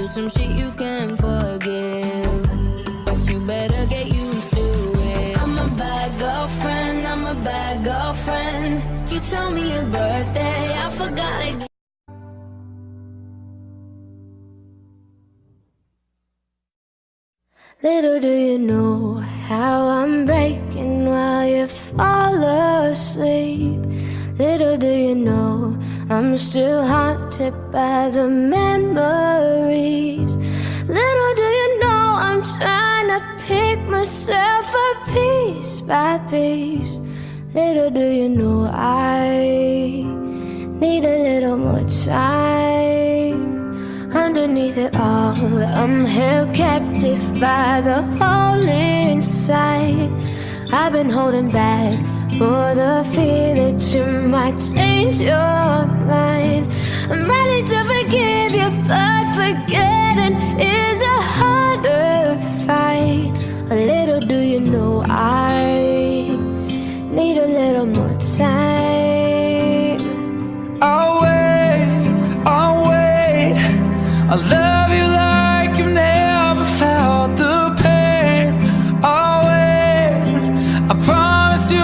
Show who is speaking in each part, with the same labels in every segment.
Speaker 1: do some shit you can't forgive, but you better get used to it. I'm a bad girlfriend, I'm a bad girlfriend. You told me your birthday, I forgot again. Little do you know how I'm breaking while you fall asleep. Little do you know I'm still haunted by the memories. Little do you know I'm trying to pick myself up piece by piece. Little do you know I need a little more time. Underneath it all, I'm held captive by the hole inside. I've been holding back for the fear that you might change your mind. I'm ready to forgive you, but forgetting is a harder fight. A little do you know I need a little more time.
Speaker 2: I'll wait, I love you like you've never felt the pain. I'll wait, I promise you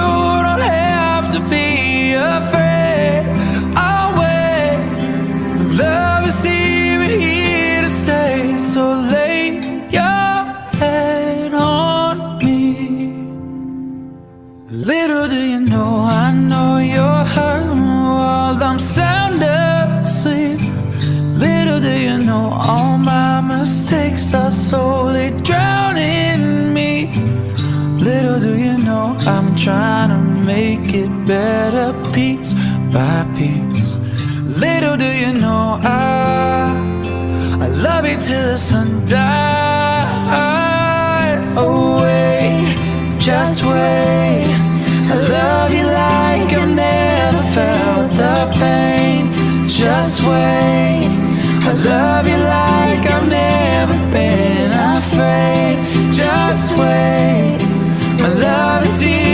Speaker 2: don't have to be afraid. I'll wait, love is even here to stay. So lay your head on me. Little do you know, I know you're hurting while I'm sound asleep. Little do you know, all my mistakes are slowly drowning me. Little do you know, I'm trying to make it better piece by piece. Little do you know, I love you till the sun dies. Oh wait, just wait, I love you like I've never felt the pain. Just wait, I love you like I've never been afraid. Just wait, my love is here.